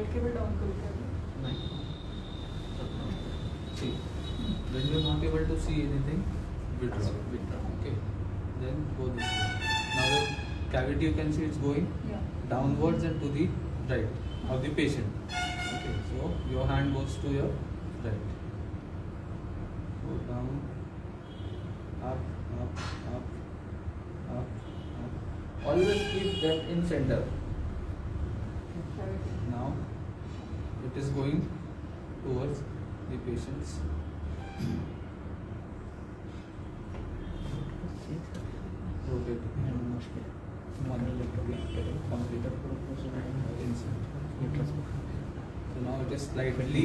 Light cable down करते हैं. See, when you are not able to see anything, withdraw. Okay. Then go this way. Now the cavity you can see it's going downwards and to the right of the patient. Okay. So your hand goes to your right. Go down, up, up, up, up, up. Always keep that in center. Now it is going towards the patients. Rotate. So now it is slightly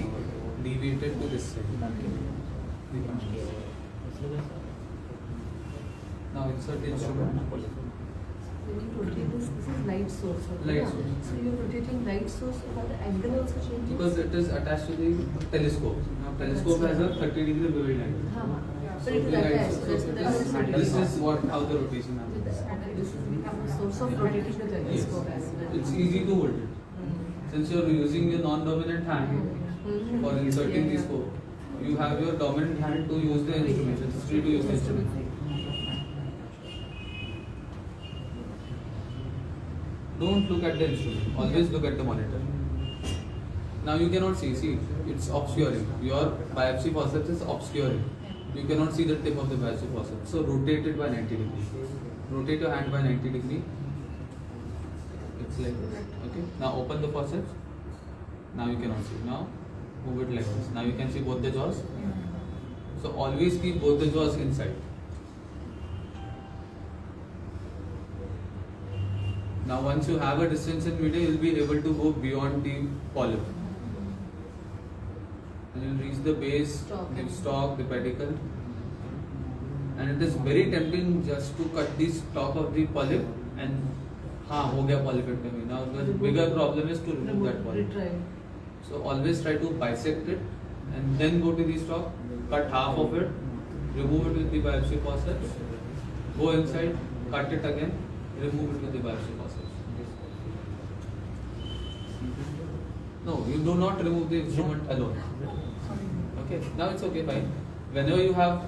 deviated to this side. Now insert the instrument. When you rotate this is light source. Light source. So you're rotating light source, but the angle also changes. Because it is attached to the telescope. Now telescope has a 30-degree bevel angle. But it is attached. This is what how the rotation happens. This is become a source of rotating the telescope as well. It's easy to hold it. Since you are using your non-dominant hand for inserting the scope, you have your dominant hand to use the instrument. It's free to use the instrument. Don't look at the instrument. Always look at the monitor. Now you cannot see. See, it's obscuring. Your biopsy forceps is obscuring. You cannot see the tip of the biopsy forceps. So rotate it by 90 degrees. Rotate your hand by 90 degrees. It's like this. Okay. Now open the forceps. Now you cannot see. Now move it like this. Now you can see both the jaws. So always keep both the jaws inside. Now once you have a distance in middle, you will be able to go beyond the polyp. And you will reach the base, the stalk, the pedicle. And it is very tempting just to cut the stalk of the polyp and ho gaya polypectomy. Now the bigger problem is to remove that polyp. So always try to bisect it and then go to the stalk, cut half of it, remove it with the biopsy forceps, go inside, cut it again, remove it with the biopsy forceps. No, you do not remove the instrument alone. Okay, now it's okay, fine. Whenever you have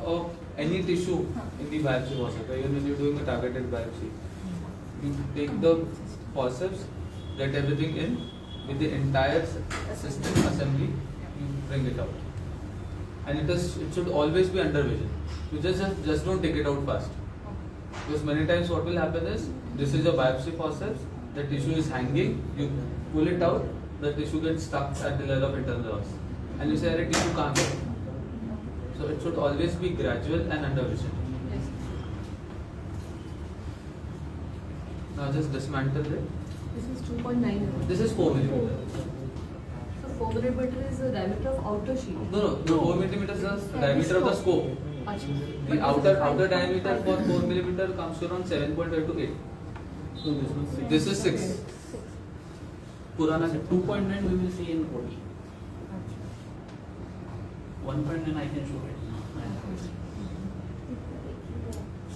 any tissue in the biopsy forceps, even when you're doing a targeted biopsy, you take the forceps, get everything in with the entire system assembly, you bring it out. And it should always be under vision. You just don't take it out fast. Because many times what will happen is, this is a biopsy forceps, the tissue is hanging, you pull it out, the tissue gets stuck at the level of internal os. And you say, "Arey, tissue can't go." So it should always be gradual and under vision. Now just dismantle it. This is 2.9. This is 4 millimeter. So 4 millimeter is the diameter of outer sheet. No, the 4 millimeter is the diameter of the scope. The outer diameter for 4 millimeter comes to around 7.5 to 8. So This is 6. Purana 2.9 we will see in OT. 1.9 I can show it.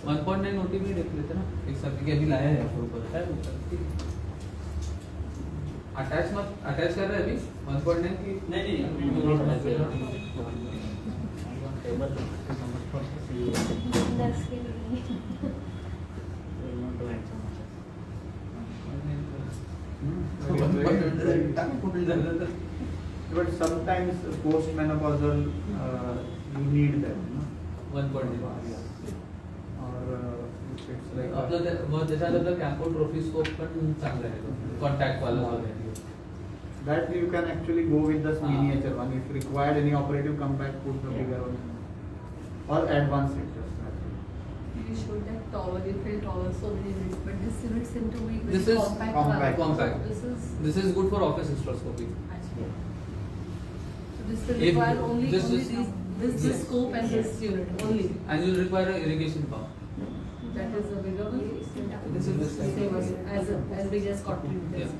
1.9 OT भी देख लेते ना, एक सब के अभी लाया है ऊपर अटैच कर रहे हैं अभी 1.9 की नहीं But sometimes post-menopausal you need that, no? 1.9 Or it's like आपलं त्याच्यानंतर कॅम्पोट्रोफिस्कोप पण चांगलं आहे कॉन्टॅक्ट वाला that you can actually go with the miniature one. If required any operative, come back, put the bigger one or advance it. You showed that tower, you feel tower so many minutes, but this fits into a very This is compact. compact. This is good for office hysteroscopy. So this will If require only this is- this yes. scope and this unit only. And you'll require an irrigation pump. That is the bigger one. This is this Same as big as cotton. Yeah.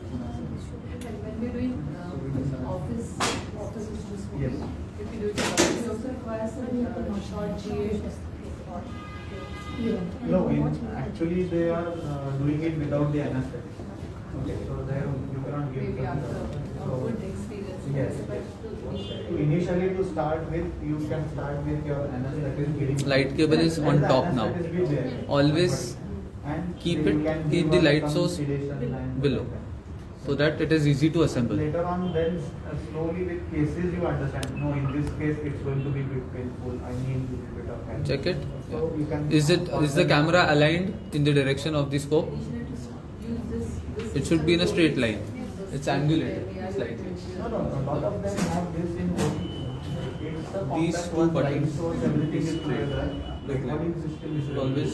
When we're doing office hysteroscopy, Yes. if you do it, it also requires a short GA No, actually they are doing it without the anesthetic. Okay, so there you cannot give. Maybe after a So, good experience. yes. So initially to start with, you can start with your anesthetic giving. Light cable is on Let the top now. anesthetic be there. Always And keep you it, can keep give the light some source sedation and below, so that it is easy to assemble. Later on, then slowly with cases you understand. No, in this case it's going to be a bit painful. I need a little bit of help. Check it. So you can. Is the camera aligned in the direction of the scope? It should be in a straight line. It's angulated slightly. No, a lot of them have this in OT. It's a These compact two one, buttons, light source, everything is straight. together. Look like Recording system is always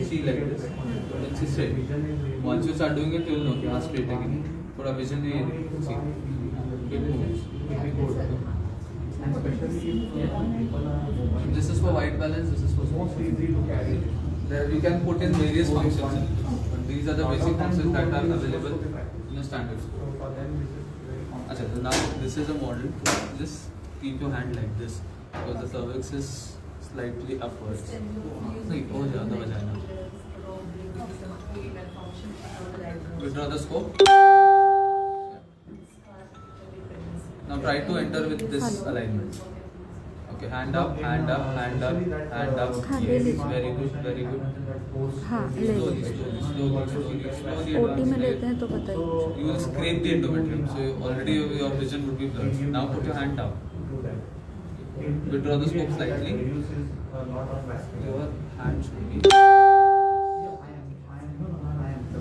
see like this. Then see straight. Once you start doing it, you will know कि हाँ straight है कि नहीं. थोड़ा vision नहीं है. See, it moves. And especially if people are This is for white balance. This is for smooth. most easy to carry. There you can put in various functions. But these are the basic functions that are available in a standard scope. So for them this is very comfortable. अच्छा, so now this is a model. Just keep your hand like this because the cervix is slightly upwards. नहीं, हो ज़्यादा vagina. Withdraw the scope. Now try to enter with this alignment. Okay, hand up, hand up, hand up, hand up. हाँ, Yes, ले very good, very good. हाँ, ले Slowly, लो। slowly, slowly, slowly, slowly. OT में advance लेते हैं it. तो बताइए। You will scrape the endometrium, so already your vision would be blurred. Now put your hand down. Withdraw the scope slightly. Your hand should be.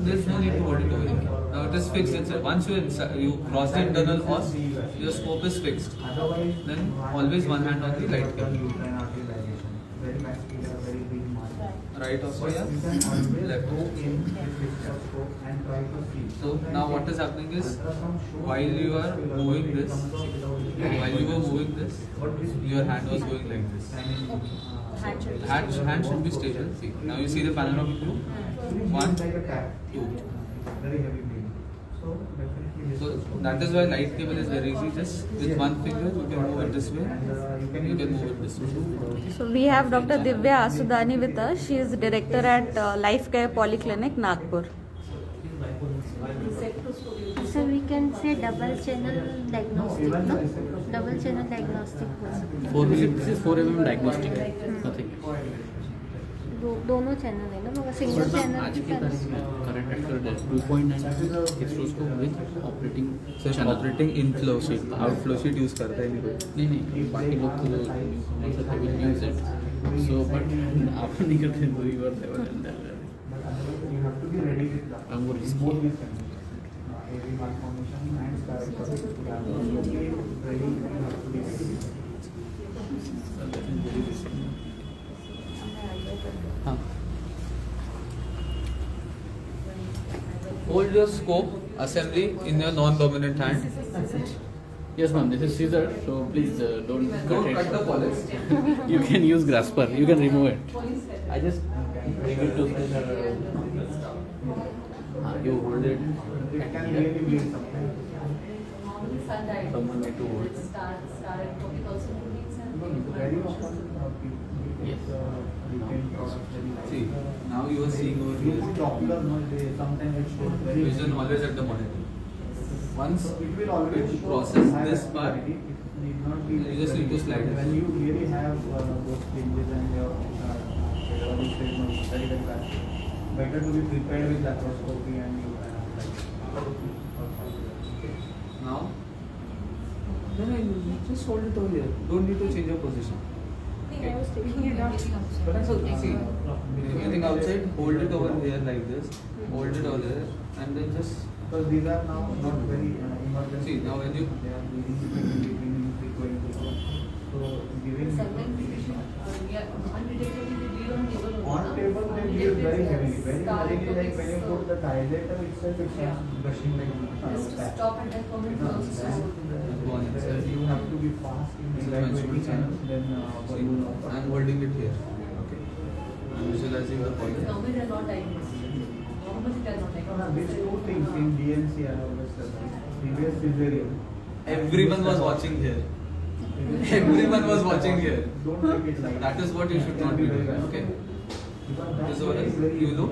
There's no need to hold it over here. Now it is fixed inside. Once you cross the internal os, your scope is fixed. Then always one hand on the light cable. Right also, yeah? Left. So now what is happening is, while you are moving this, your hand was going like this. Hand should be stable. See, now you see the panoramic view. 1, 2. So that is why light cable is very easy. Just with one finger you can move it this way. You can move it this way. So we have Dr. Divya Asudani with us. She is director at Life Care Polyclinic, Nagpur. So we can say double channel diagnostic, no? Double channel diagnostic was. This is 4 mm diagnostic. Nothing. दोनों channel है ना मगर single channel आज के तारीख में current after 2.9 hysteroscope with operating So operating inflow sheet, outflow sheet use करता है नहीं कोई. नहीं बाकी लोग तो will use it. So but आप नहीं करते तो you are never done that. You have to be ready with that. I'm more risky. Both these things. Heavy malformation and sclerosis. You have to be ready. You have to be ready. So that is very risky. हाँ. Hold your scope assembly in your non-dominant hand. Yes, ma'am. This is scissor, so please don't Don't cut cut the polish. it. You can use grasper. You can remove it. I just bring it to. You hold it. It can really bleed sometimes. Normally sun diet. Someone need to hold. Start at 40,000 rupees and Very often people Yes. retain products very light. See, now you are seeing over You here. put Doppler, no, sometimes it shows very Vision always at the monitor. Once it will always it show process high this part, activity. It need not be you just need to slide it. when you really have those changes and your body state is very very bad. Better to be prepared with laparoscopy and you Now, no, you just hold it over here. Don't need to change your position. I was taking it out. That's okay. See, anything outside, hold it over here like this. Hold it over there, and then just. because these are now not very emergency. See, now when you- they are bleeding frequently. So giving Sometimes undetectably they bleed on table. on table they bleed very heavily, like when you put the dilator itself, it's Yeah. gushing like Just to stop at that moment No, also. Go on inside. you have to be fast in This is evacuating menstrual and then See, I'm holding it here. Okay. I'm visualizing the polish. Normally they are not diagnosed. Normally they are not diagnosed. These two things in DNC I always said, previous cesarean. Everyone was watching here. Everyone was watching here. Don't take it like That is what you should not be doing. Okay. This one is you look.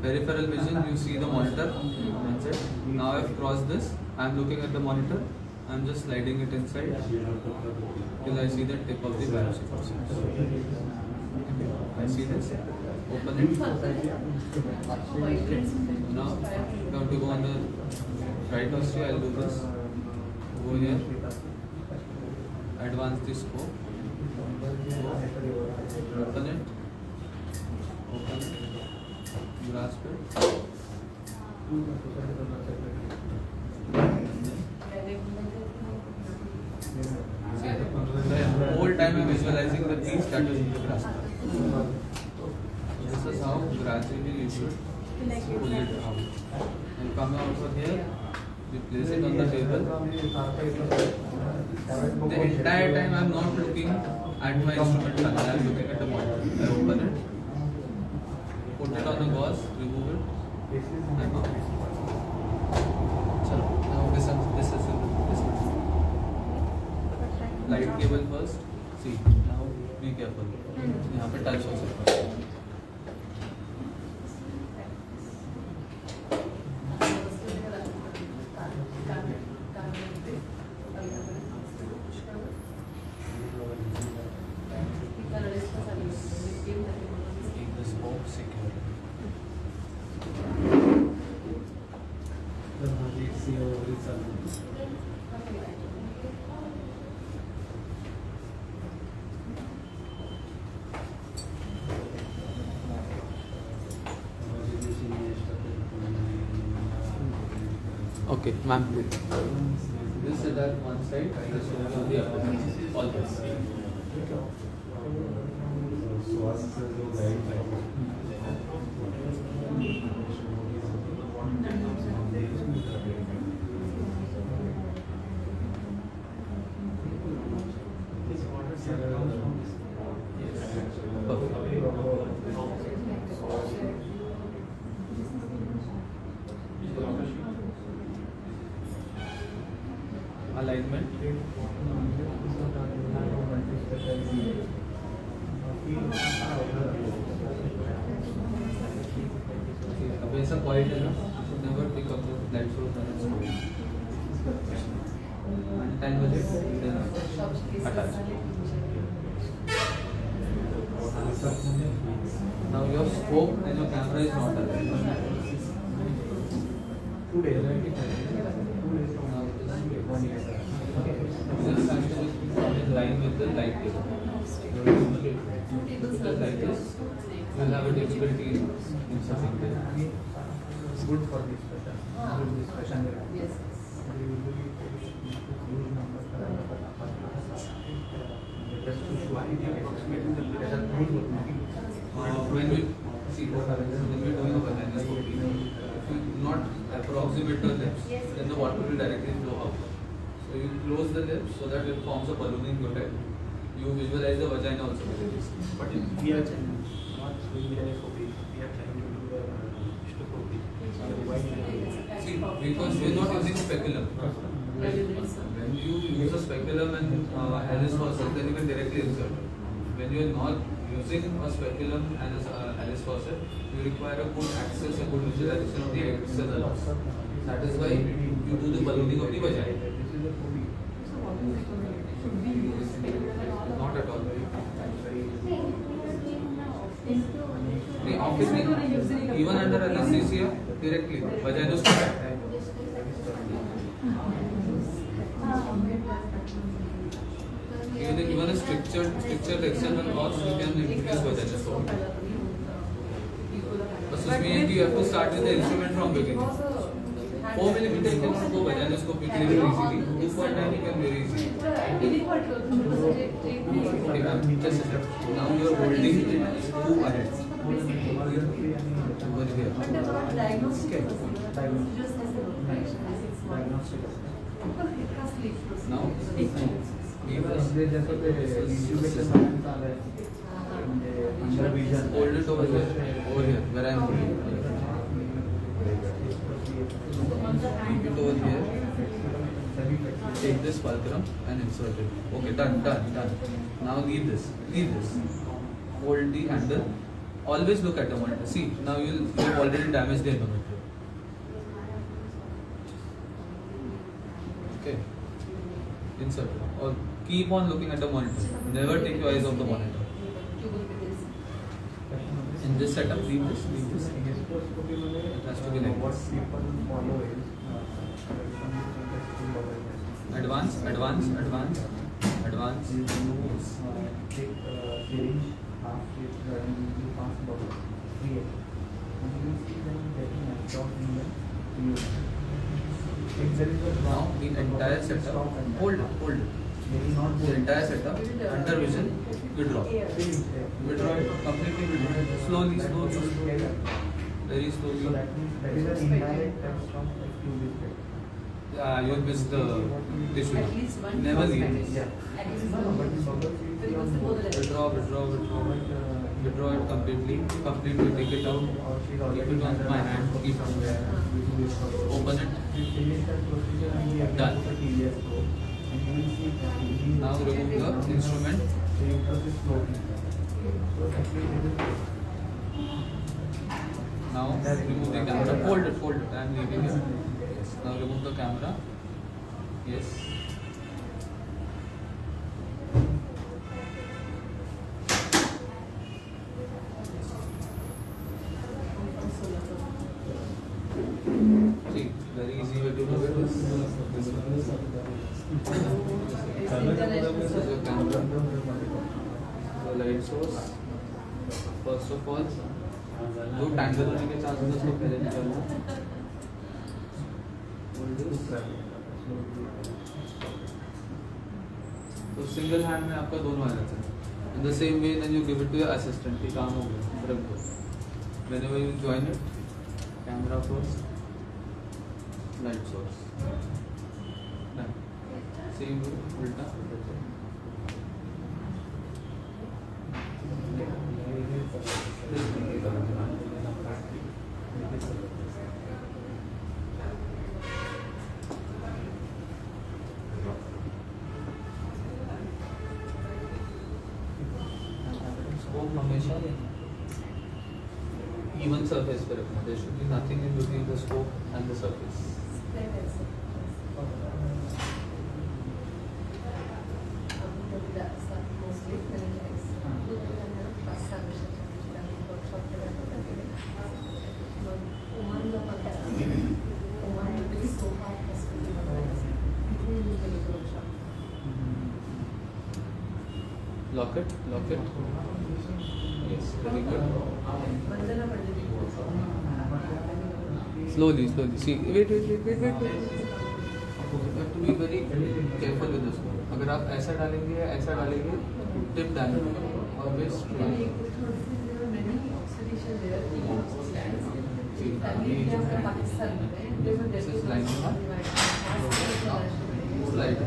Peripheral vision, you see the monitor. That's it. Now I've crossed this. I'm looking at the monitor. I'm just sliding it inside till I see the tip of the biopsy process. I see this. Open it. Now you have to go on the right nostril. I'll do this. Go here. Advance the scope. Open it. Open it. Grasp it. See, the whole time I'm visualizing the piece that is in the grasp. This is how gradually you should pull it out. And come over here, you place it on the table. The entire time I'm not looking at my instrument panel, I'm looking at the monitor. I open it, put it on the gauze, remove it, and out. Chalo, now this is this one. Light cable first. See, now be careful. यहाँ पे touch हो सकता है. Keep the scope secure. Okay, ma'am. This is at one side, this is on the other side. All this. Alignment. अब ऐसा quite है ना, never pick up the light source and it's going. 10 बजे then attach. Now your scope and your camera is not aligned. Now this actually is in line with the light cable. Just like this, you will have a difficulty in inserting this. Good for discussion. Good discussion. Yes. Just to show approximately the pressure point. When we see when we're doing a bananoscopy, if you do not approximate the lips, then the water will directly flow out. So you close the lips so that it forms a ballooning effect. You visualize the vagina also very easily. But we are not doing bananoscopy. We are trying to do hysteroscopy. See, because we're not using speculum. When you use a speculum and Alice faucet, then you can directly insert. When you are not using a speculum and Alice faucet, you require a good access, a good visualization of the external. That is why you do the ballooning of the vagina. Not at all. Obviously, even under anesthesia, directly vaginoscopy. Even a strictured external cause, you can introduce vaginoscopy. But this means you have to start with the instrument from beginning. 4 mm you cannot go vaginoscopy very easily. 2.9 you can very easily. Okay, ma'am, just a step. Now you are holding 2 ahead. Over here. Diagnostic. Now, hold it over here, where I am holding. Keep it over here. Take this fulcrum and insert it. Okay, done. Now leave this. Hold the handle. Always look at the monitor. See, now you've already damaged the endometrium. Okay. Insert it. Or keep on looking at the monitor. Never take your eyes off the monitor. In this setup, leave this. It has to be like this. Advance. Now the entire setup, hold it. The entire setup, under vision, withdraw it completely, slowly, very slowly. You'll miss the tissue. At least one. Never leave it. At least one. Withdraw it completely, take it out, keep it on my hand, keep it. Open it. Done. Now remove the instrument. Now remove the camera. Hold it. I am leaving it. Yes. Now remove the camera. Yes. See, very easy way to do it is this is your camera, the light source. First of all, जो tangle होने के chances है उसको पहले निकालना. तो single hand में आपका दोनों आ जाता है. In the same way, then you give it to your assistant. कि काम हो गया, रख दो. Whenever you join it, camera first, light source. Done. Same way, उल्टा. Scope हमेशा even surface पे रखना. There should be nothing in between the scope and the surface. Lock it. Yes, very good. Slowly. See, wait. You have to be very careful with this one. अगर आप ऐसा डालेंगे, tip down. Always straight. This is lining up. Slide.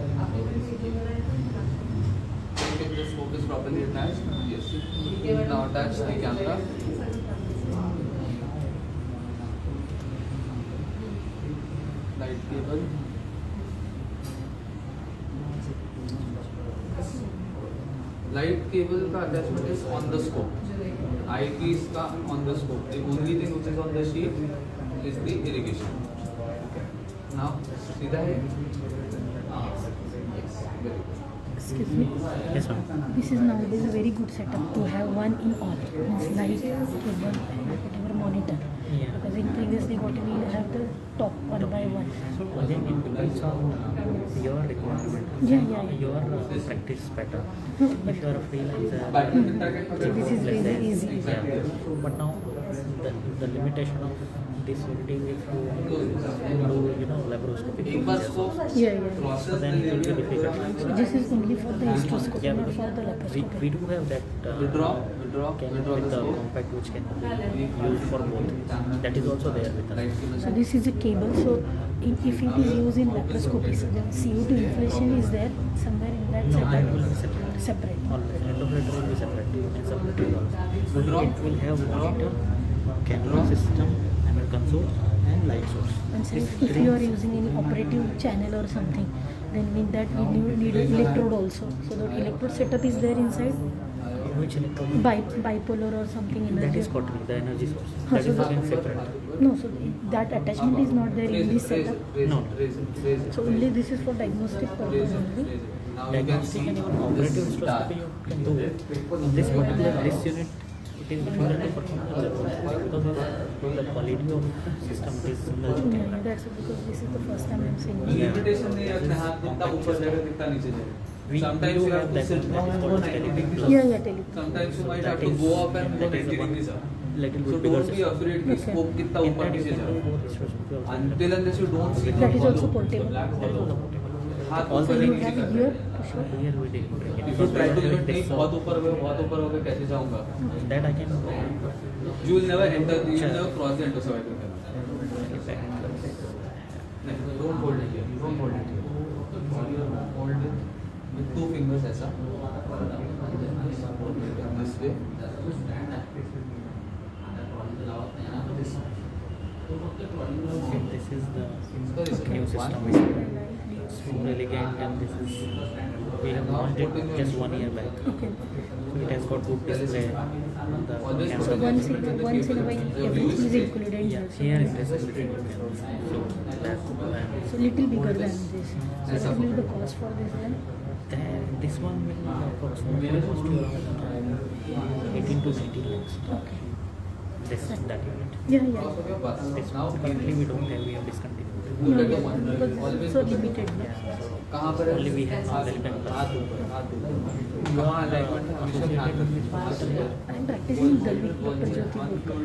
Check if the scope is properly attached. Yes. Now attach the camera. Light cable. Light cable का attachment is on the scope. Eyepiece का on the scope. The only thing which is on the sheet is the irrigation. Now सीधा है. Yes, very good. Excuse me. Yes, ma'am. This is nowadays a very good setup to have one in all. Means light, cable, whatever monitor. Yeah. Because in previously what we have the top one by one. So again, it depends on your requirement. Yeah. Your practice pattern. No, If you are a freelancer, So this is let's very say, easy. Yeah. But now the limitation of this will be if you do laparoscopic एक बार procedures. scope Yeah. process So then it will be difficult. So this is only for the hysteroscopy, Yeah, not for the we laparoscopy. do have that Withdraw camera the with the scope. compact which can be used for both. That is also there with us. Light cable. So this is a cable. So if it is used in laparoscopy, so then CO2 inflation is there somewhere in that No, that will be separate. Separate. Always. Endometrium will be separate and submetrium also. So Withdraw. it will have monitor, camera system, and a console, and light source. And sir, These if three- you are using any operative channel or something, then mean that we need an electrode also. So the electrode setup is there inside. Which electrode? Bipolar or something energy. That is quarterly, the energy source. Huh, That so is the- again separate. No, so that attachment is not there in this setup. No. So only this is for diagnostic purpose only. Now you can Diagnostic see and even operative this star. endoscopy you can do it. This particular this unit, it is difficult to perform because of the quality of system is similar. Yeah, that's because this is the first time I'm seeing it. Limitation नहीं रखना हाथ कितना ऊपर जाएगा कितना नीचे जाएगा. We Sometimes do you have have to that sit one, that is called television plus. Yeah, tele. Sometimes you might That have to is- go up and go that is 90 one degrees up. little So bit bigger don't be system. afraid कि Okay. scope कितना In ऊपर that you नीचे can do जाएगा. both hysteroscopy also. Until unless you don't see That is the also hollow, portable. the black That is hollow. also portable. हाथ So ऊपर you नीचे have करना here है. to show. Here we didn't bring it. If you try to Because limit नहीं this बहुत ऊपर हो गए कैसे जाऊंगा? that I can You will never enter. You will never cross the endocervical canal. No, don't hold it here. Don't hold it here. Hold it with 2 fingers ऐसा. This way. This is the Okay. new system. It's more elegant and this is we have launched it just 1 year back. Okay. So it has got good display on the Always camera. So once in a while, everything is included in Yeah, here. here it is everything you can see. So that's and So little bigger than this. So what will be the cost for this then? then this one will approximately cost you around 18 to 19 lakhs. Okay. This that unit. Yeah. This Now currently we don't have, we have discontinued. Look at the one. Because Always so limited. No? Yeah, so कहाँ पर है? only we have development plus. हाथ ऊपर. कहाँ alignment है? हमेशा ध्यान रखना. I am practicing in Delhi, Dr. Jyoti Gurkar,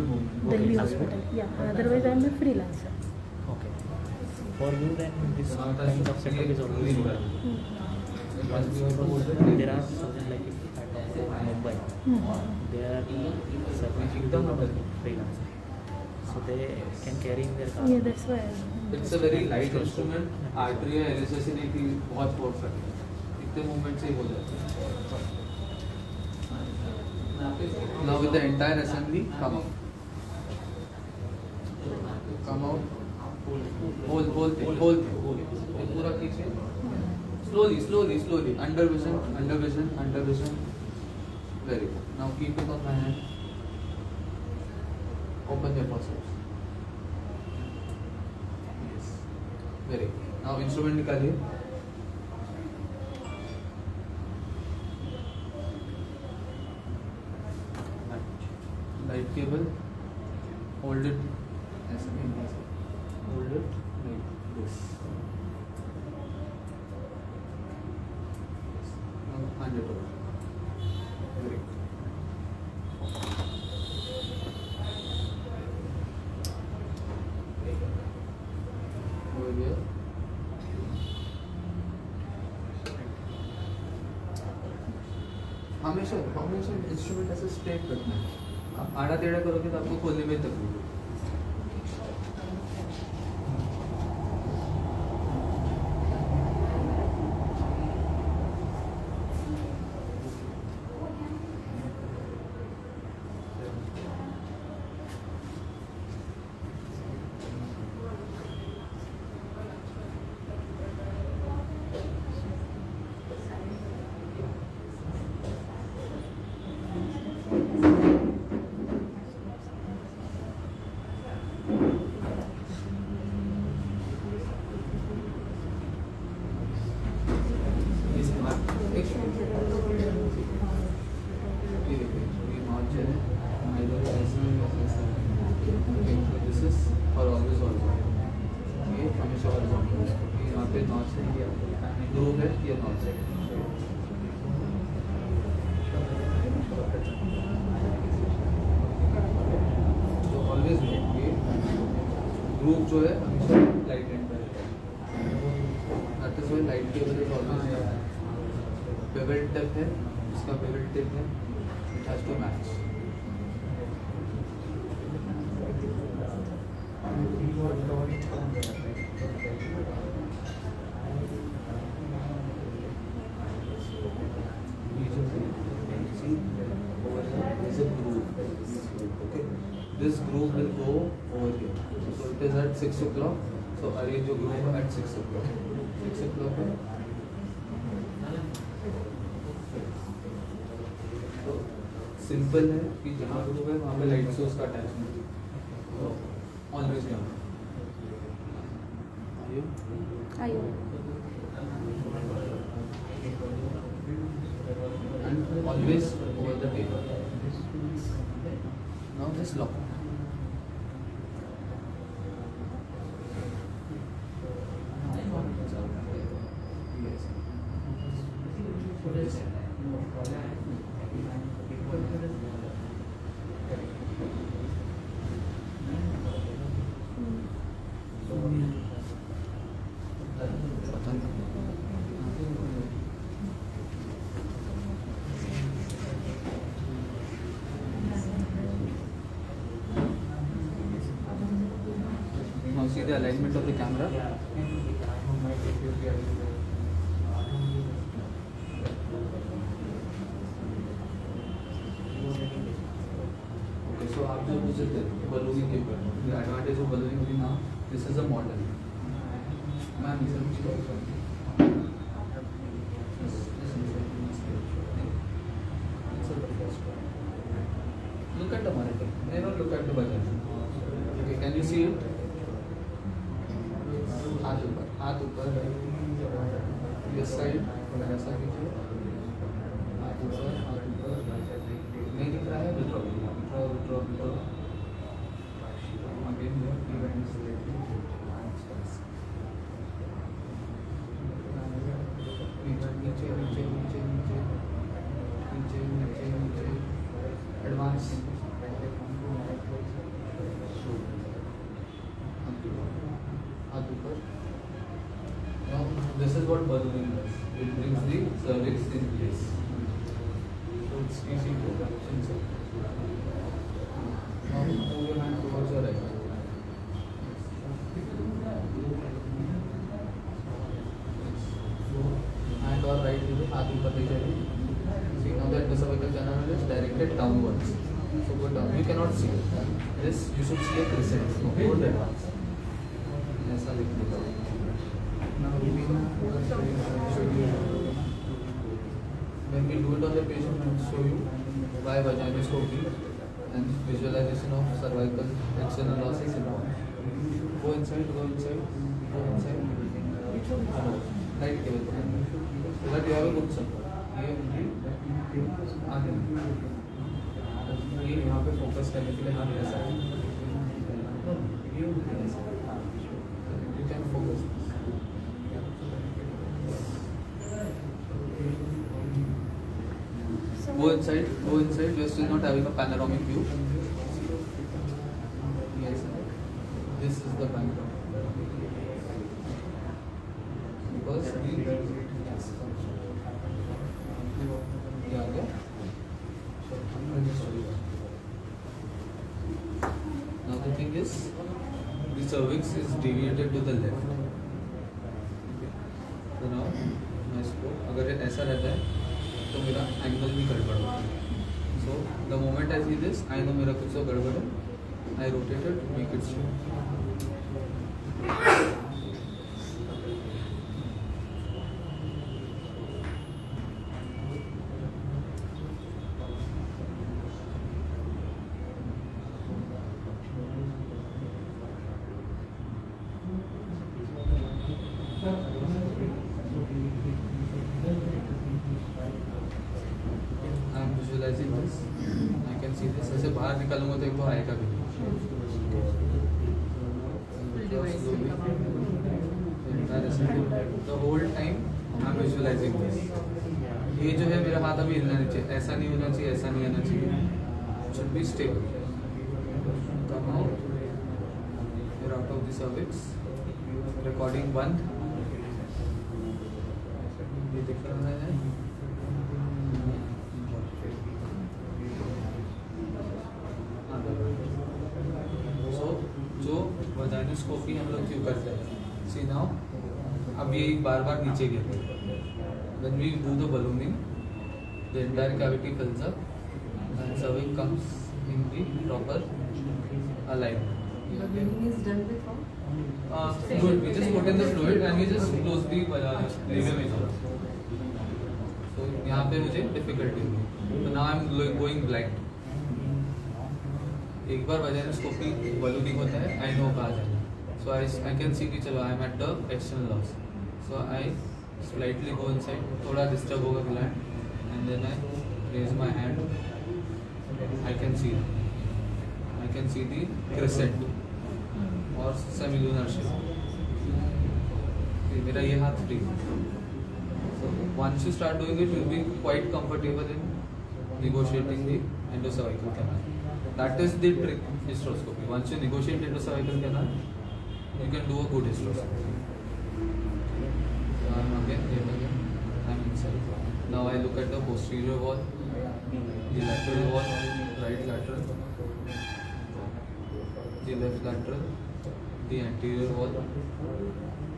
Delhi Hospital. Yeah. Otherwise, I am a freelancer. Okay. For you then this kind of setup is always good. There are surgeons like if I talk about Mumbai, there are surgeons freelancer. So they can carry in their car. Yeah, that's why. It's a very light instrument. Artery है LHS ने की बहुत perfect है. इतने movement से ही हो जाता है. Now with the entire assembly, come out. Come out. Whole thing. ये पूरा खींचे. Slowly. Under vision. Very good. Now keep it on my hand. Open your forceps. Yes. Very good. Now instrument निकालिए. Light cable. Hold it. ऐसे नहीं. Hold it like this. Now hand it over. Very good. Over here. हमेशा instrument ऐसे straight रखना है. आप आड़ा टेढ़ा करोगे तो आपको खोलने में तकलीफ होगी. This is for always also. ये हमेशा horizontal. यहाँ पे नॉच है, ये ग्रूव है, ये नॉच है. So always ये ग्रूव जो है हमेशा लाइट एंड पे रहता है. That is why light cable is always bevel tip है, इसका bevel tip है, it has to match. Over here is a groove. Okay. this groove will go over here. So it is at 6 o'clock. So arrange your groove at 6 o'clock. 6 o'clock. तो simple है कि जहाँ groove है वहाँ पे light source का attachment, तो always down. आयो And always over the table. Now just lock. Now see the alignment of the camera. Okay, so आप जो पूछ रहे थे बलूनिंग के ऊपर, the advantage of ballooning is now this is a model. Ma'am look at the monitor. Never look at the button. Okay, can you see it? हाथ ऊपर this side थोड़ा ऐसा कीजिए, हाथ ऊपर नहीं दिख रहा है, withdraw again नीचे एडवांस हाथ ऊपर। Now this is what ballooning does. It brings the cervix in place. So it's easy to insert. Now move your hand towards your right. Hand or right with the हाथ ऊपर ले जाइए। See now that the cervical canal is directed downwards. So go down. You cannot see it. This you should see a crescent. No, hold that one. ऐसा लिख दो। Now when we do it on the patient, we will show you why vaginoscopy and visualization of cervical external losses involved. Go inside. Right cable so that you have a good support. ये यहाँ पे focus करने के लिए हाथ ऐसा है, you can focus. Go inside. You are still not having a panoramic view. Yes, this is the panoramic. Because now the thing is, the cervix is deviated to the left. So now मैं इसको अगर ऐसा रहता है तो मेरा angle भी गड़बड़ होता है. So the moment I see this I know मेरा कुछ तो गड़बड़ है. I rotated make it straight. Visualizing this, I can see this. ऐसे बाहर निकालूंगा तो एक तो आएगा भी. The whole time I'm visualizing this. ये जो है मेरा हाथ अभी हिलना नहीं चाहिए. ऐसा नहीं होना चाहिए, ऐसा नहीं आना चाहिए. Should be stable. Come out. You're out of the cervix. Recording बंद. ये दिख रहा है. जो वजाइनोस्कोपी हम लोग क्यों करते हैं, सी नाउ अब ये बार बार नीचे गिरते हैं. When we do the ballooning the entire cavity fills up and serving comes in the proper align. The bleeding is done with how? Fluid. We just put in the fluid and we just close the labia major. So यहाँ पे मुझे difficulty हुई. So now I'm going blind. एक बार vaginoscopy ballooning होता है, I know कहाँ जाना. So I can see कि चलो I'm at the external os. So I slightly go inside. थोड़ा disturb होगा gland and then I raise my hand. I can see the crescent और semilunar shape. मेरा ये हाथ free. So once you start doing it, you'll be quite comfortable in negotiating the endocervical canal. That is the trick hysteroscopy. Once you negotiate endocervical canal, you can do a good hysteroscopy. So I'm again, I'm inside. Now I look at the posterior wall, the lateral wall, right lateral, the left lateral, the anterior wall.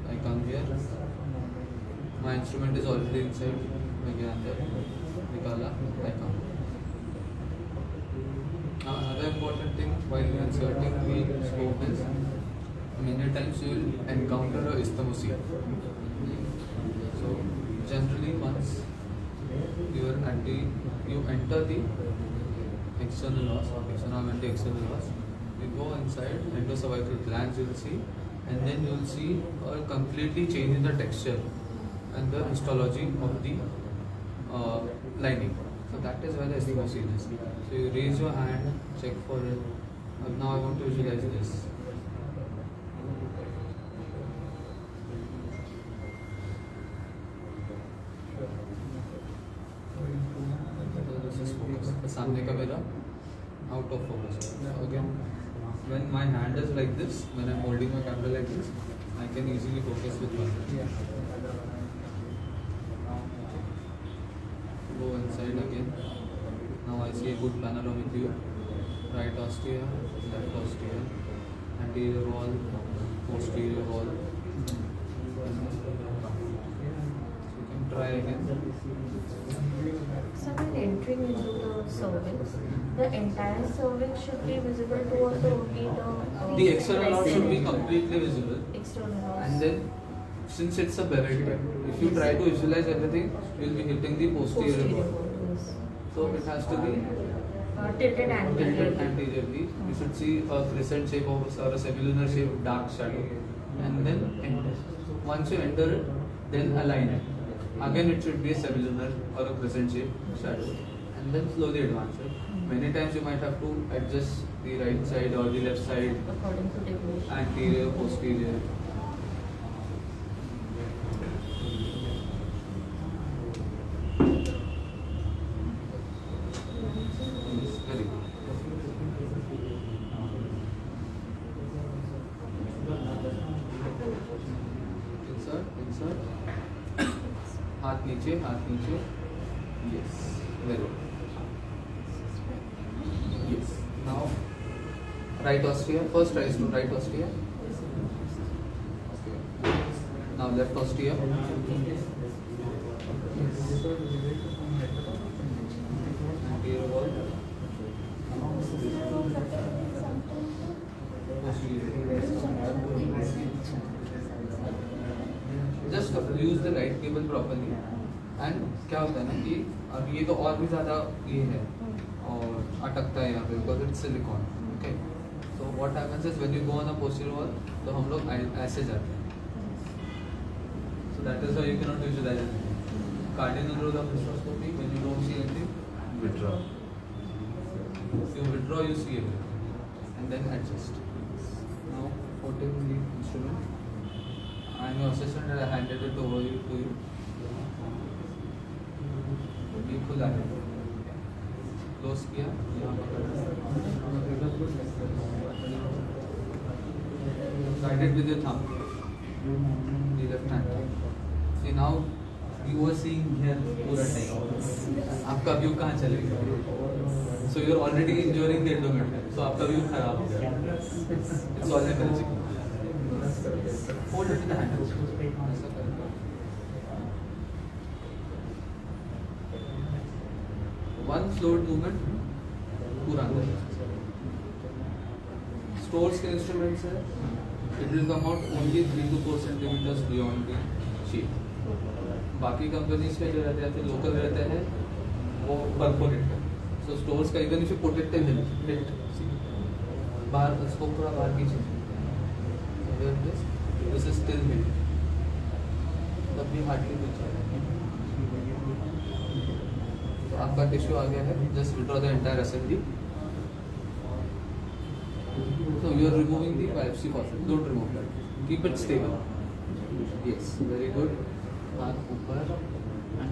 I come here. My instrument is already inside. मैं गया अंदर, निकाला, I come. Now another important thing while inserting the scope is many times you will encounter a isthmosele. So generally once you enter the external os, okay, so now I'm at the external os, you go inside endocervical glands you will see, and then you will see a completely change in the texture and the histology of the lining. So that is where the isthmosele is. So you raise your hand, check for it. Now I want to visualize this. This is focus. The सामने का मेरा out of focus. Again, when my hand is like this, when I'm holding my camera like this, I can easily focus with one hand. Go inside again. Now I see a good panoramic view. Right ostia, left ostia, anterior wall, posterior wall. So you can try again. So when entering into the cervix, the entire cervix should be visible to us or only The external os should be completely visible. external os? And then, since it's a bevel type, if you try to visualize everything, you will be hitting the posterior wall. Yes. So it has to be Tilted anteriorly. tilted anteriorly. You should see a crescent shape or a semilunar shape, dark shadow, and then enter. Once you enter it, then align it. Again, it should be a semilunar or a crescent shape shadow, and then slowly advance it. Many times you might have to adjust the right side or the left side, According to deviation. anterior, posterior. Very good. Insert. हाथ नीचे. Yes. Very good. Yes. Now, right ostia. First rise to right ostia. Okay. Now left ostia. Anterior wall. Just use the right cable properly. And क्या होता है ना कि अब ये तो और भी ज़्यादा ये है और अटकता है यहाँ पे because it's silicone. Okay. So what happens is when you go on a posterior wall, तो हम लोग ऐसे जाते हैं. So that is how you cannot visualize anything. Cardinal rule of hysteroscopy, when you don't see anything, withdraw. If you withdraw, you see everything, and then adjust. Now putting the instrument. I am your assistant and I handed it over to you. ये खुला है. Close किया. यहाँ guide it with your thumb. The left hand. See now you were seeing here पूरा time. आपका view कहाँ चलेगा? So you are already injuring the endometrium. So आपका view खराब हो गया. It's all hemorrhagic. Hold it in the hand. One fluid movement, पूरा अंदर. स्टोर्स के इंस्ट्रूमेंट्स है, it will come out only 3 to 4 centimetres beyond the sheet. बाकी companies के जो रहते हैं लोकल रहते हैं वो परफोरेट है. सो स्टोर्स का even if you put it in heat बाहर इसको थोड़ा बाहर कीजिए. दिस इज स्टिल हिट, तब भी हार्डली कुछ है. तो आपका टिश्यू आ गया है. Just withdraw the entire assembly. So you are removing the biopsy faucet. Don't remove that. Keep it stable. Yes, very good. हाथ ऊपर,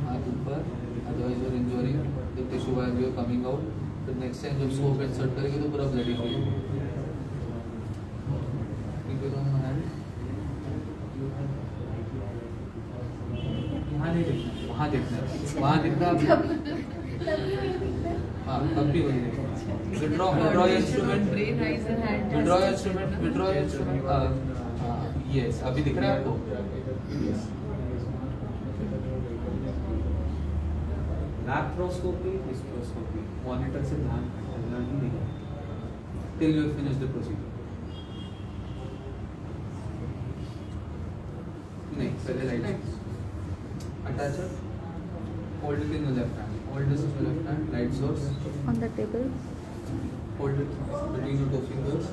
हाथ ऊपर. Otherwise you are injuring the tissue while you are coming out. The next time जब scope insert करेंगे तो पूरा bloody होगा. Keep it on hand. यहाँ नहीं देखना, वहाँ देखना है. वहाँ दिखना. हाँ, कब भी वही देखना. Withdraw your instrument. Brain, eyes and hand. Withdraw your instrument. Withdraw your instrument. Yes. अभी दिख रहा है आपको? Yes. Laparoscopy, hysteroscopy. Monitor से ध्यान हटना ही नहीं है. Till you finish the procedure. नहीं, पहले light. Attacher. Hold it in the left hand. Hold this in the left hand. Light source. On the table. Hold it between your 2 fingers.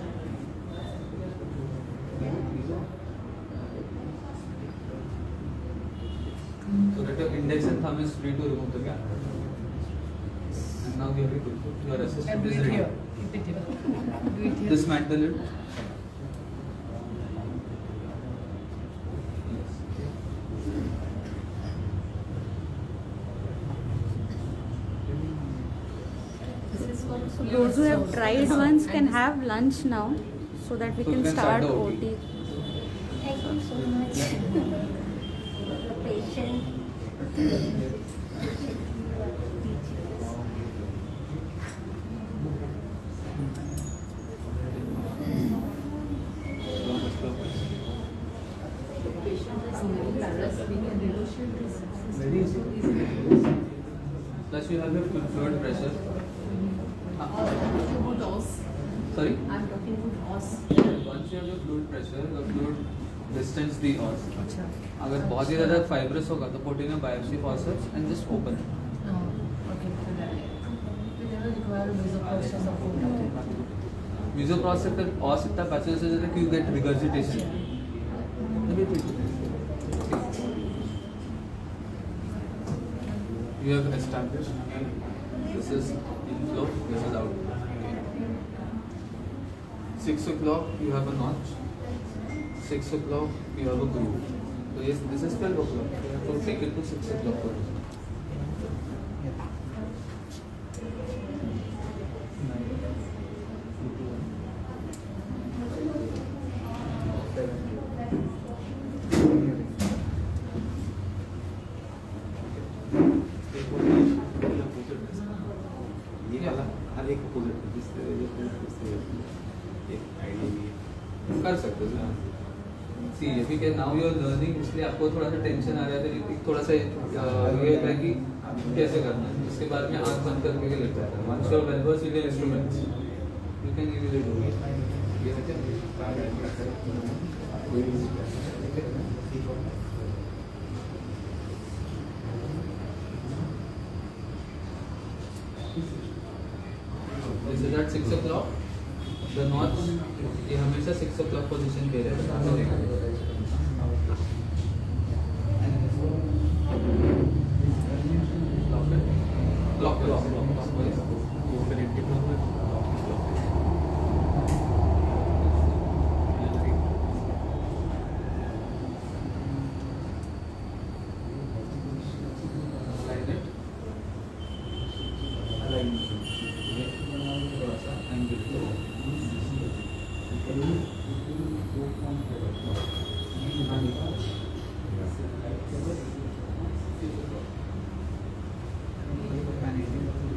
So that your index and thumb is free to remove the camera. And now you have to your And assistant do is it ready. here. Keep it here. Do it here. Dismantle it. This is for So those who have tried once can have lunch now, so that we So can we can start start the OT. OT. Thank you so much. The patient. patient is living plus we can negotiate this. Very easy. Plus you have your fluid pressure. I'm talking about os. Sorry? I'm talking about os. Once you have your fluid pressure, your fluid distance the os. अगर बहुत ही ज़्यादा fibrous होगा तो put in a biopsy faucet and just open it. Okay. We never require mesoprostal support. Mesoprostate पे os इतना patches हो जाता है कि you get regurgitation. You have established this is inflow, this is out. 6 o'clock you have a notch. 6 o'clock you have a groove. So yes, this is 12 o'clock. You have to take it to 6 o'clock first. कर सकते हो सी अभी क्या now you are learning इसलिए आपको थोड़ा सा tension आ रहा है थोड़ा सा ये है कि कैसे करना है इसके बाद में आंख बंद करके के लगता है once you are well versed in instruments you can easily do it ये है This is at 6 o'clock. The notch ये हमेशा 6 o'clock पोजीशन पे रहेगा.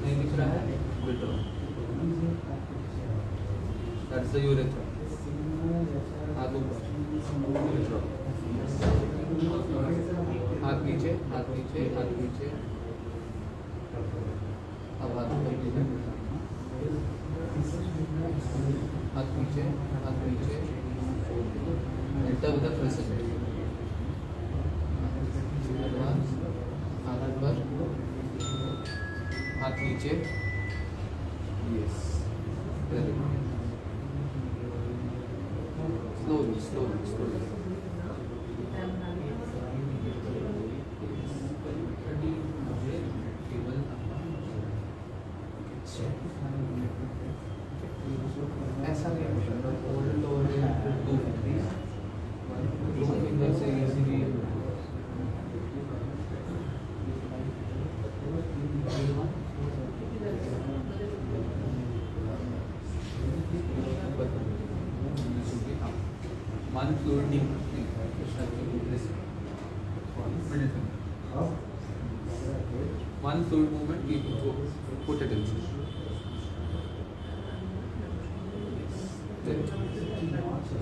नहीं दिख रहा है withdraw. That's the urethra. हाथ ऊपर withdraw. हाथ नीचे हाथ नीचे हाथ नीचे. अब हाथ ऊपर हाथ नीचे, enter with the crescent. Advance, हाथ ऊपर, हाथ नीचे, yes, very good. Slowly. ऐसा नहीं है, hold over two fingers से easily. One fluid deep. One fluid movement, we put it in.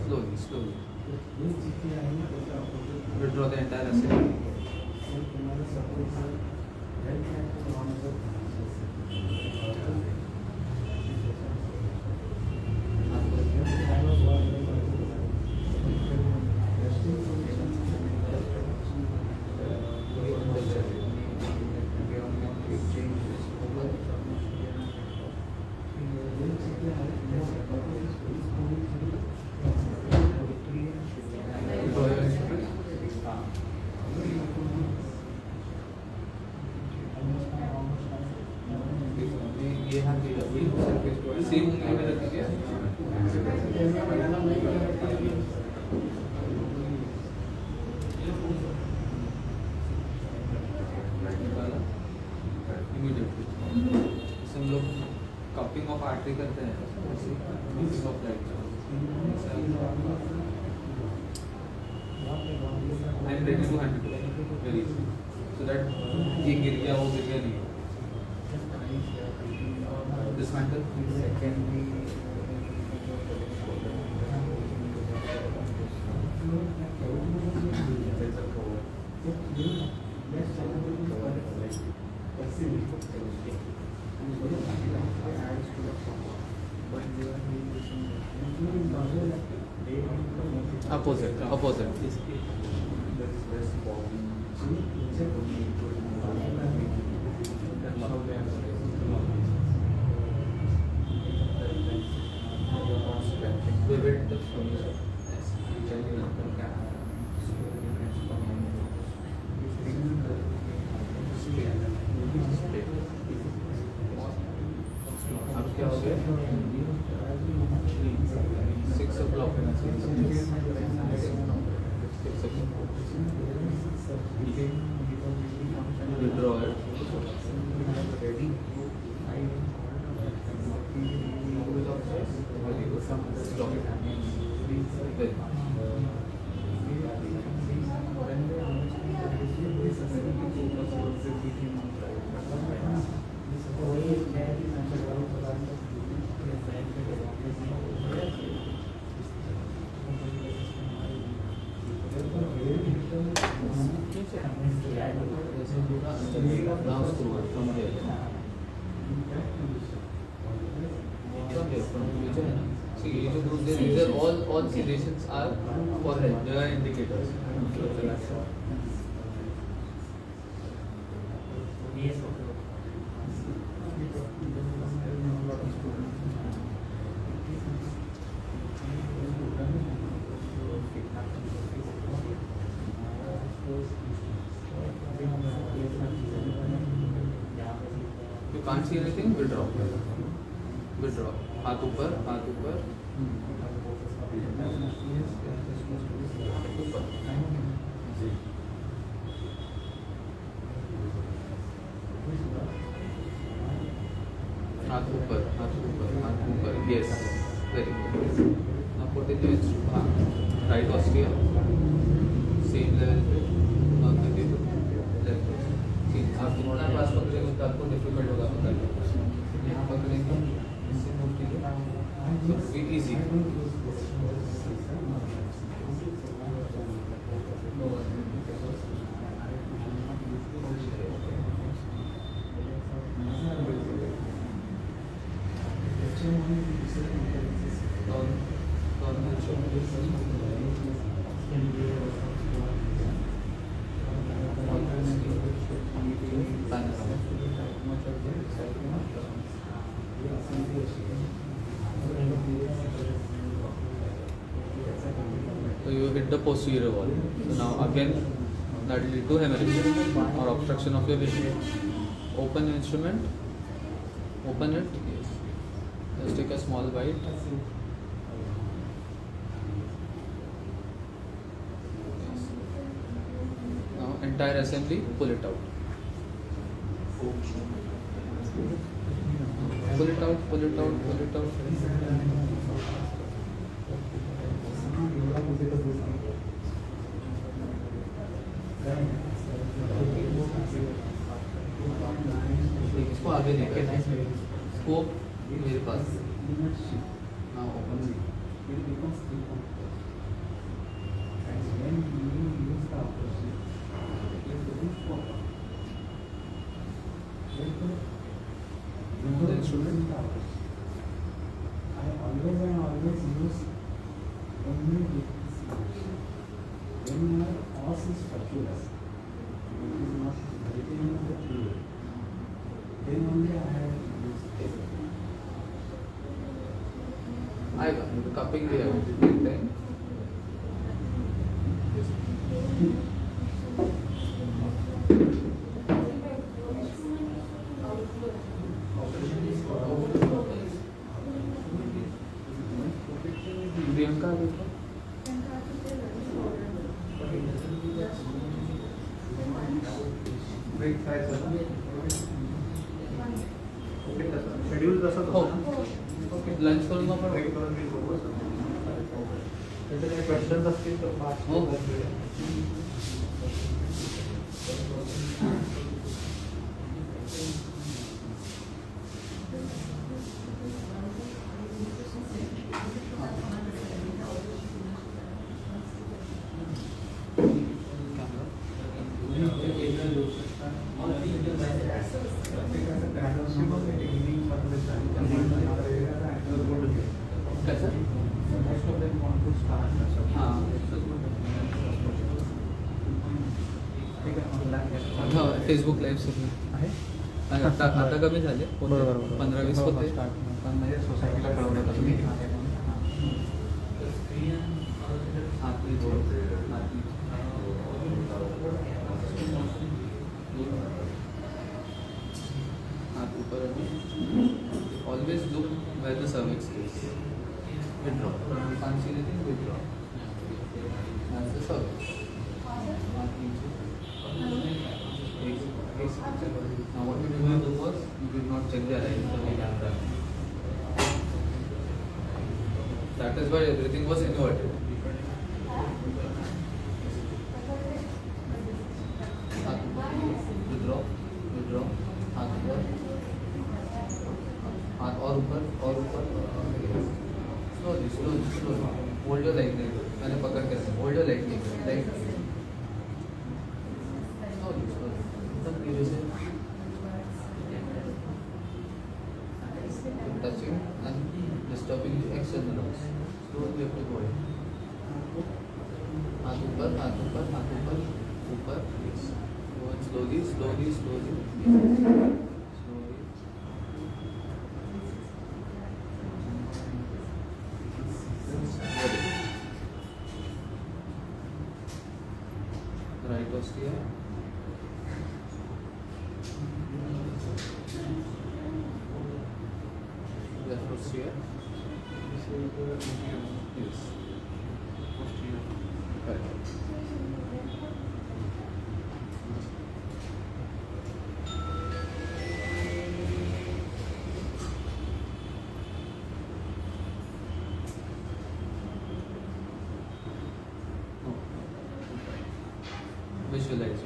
Slowly. Withdraw the entire acid. Same उंगली में रखिए. Immediately. हम लोग कपिंग ऑफ आर्टरी करते हैं. Cupping of right. I am ready to handle it very easy. So that ये गिर गया वो गिर गया नहीं. Dismantle. Opposite. अब क्या हो गया? 6 o'clock. Withdraw it. Stop it. Very much. Now screw it from here. See, these are all serrations are forehead. They are indicators. You can't see anything, withdraw. हाथ ऊपर. ऊपर. हाथ ऊपर. Yes. Very good. Now put it in right posterior. Same level पे on the table. See, आप जितना पास पकड़ेंगे उतना आपको डिफिकल्ट होगा पकड़ना. यहाँ पकड़ेंगे. इससे मूव कीजिए. So be easy. So you hit the posterior wall. So now again that will lead to hemorrhage or obstruction of your vision. Open your instrument. Open it. Yes. Just take a small bite. Yes. Now entire assembly, pull it out. Pull it out, pull it out, pull it out. इसको आगे लेकर scope मेरे पास ना open आएगा cupping भी आएगा प्रियंका देखो break schedule तसंच हो होतं ना? लंच करून आपण ब्रेक करून मी बघू त्याचे काही क्वेश्चन्स असतील तर हो फेसबुक लाईव्ह सुरू आहे आता कमी झाले बरोबर 15-20 होते पण म्हणजे सोसायटीला कळवण्यात आलं हाथ ऊपर always look where the cervix is withdraw can't see anything withdraw that's the cervix हाथ नीचे now what we did not do was we did not check the alignment of the camera that is why everything was inverted withdraw withdraw हाथ ऊपर और ऊपर slowly hold your leg नहीं मैंने पकड़ के रखा hold your leg नहीं leg slowly एकदम धीरे से touching and disturbing the external nerves slowly you have to go in हाथ ऊपर ऊपर yes go in slowly right posterior left posterior yes correct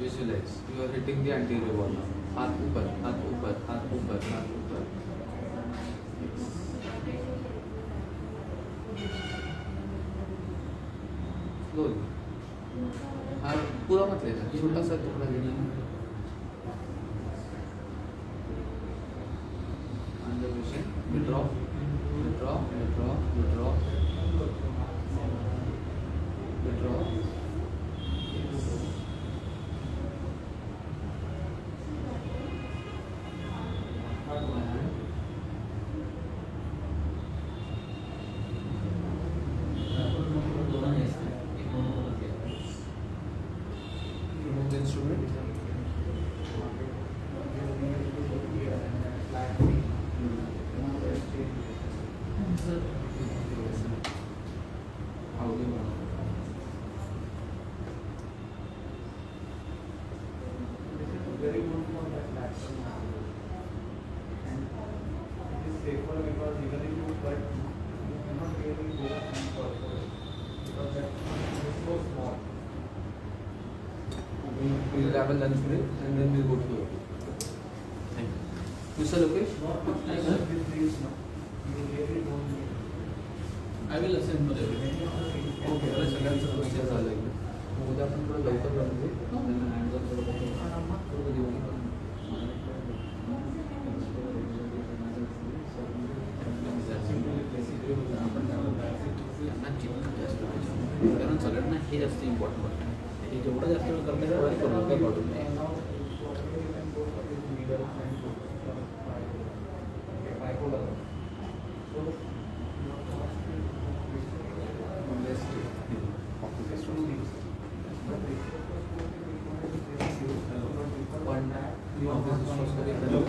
visualize you are hitting the anterior wall now हाथ ऊपर slowly और पूरा मत लेना छोटा सा टुकड़ा लेना under vision withdraw have a lunch break, and then we'll go to the. Thank you. Mr. Lokesh? I will assign for everything. Okay. मला सगळ्यांचं क्वेश्चन झालं आहे. उद्या आपण थोडं लवकर जाऊ. त्यांना हँड ऑन करून आरामात करू देऊ. आपण त्यांना जितकं जास्त पाहिजे. कारण सगळ्यांना हे जास्त इम्पॉर्टंट वाटतं. हे जेवढं जास्त वेळ करण्याचं तेवढं करू नका वाटून नाही. पण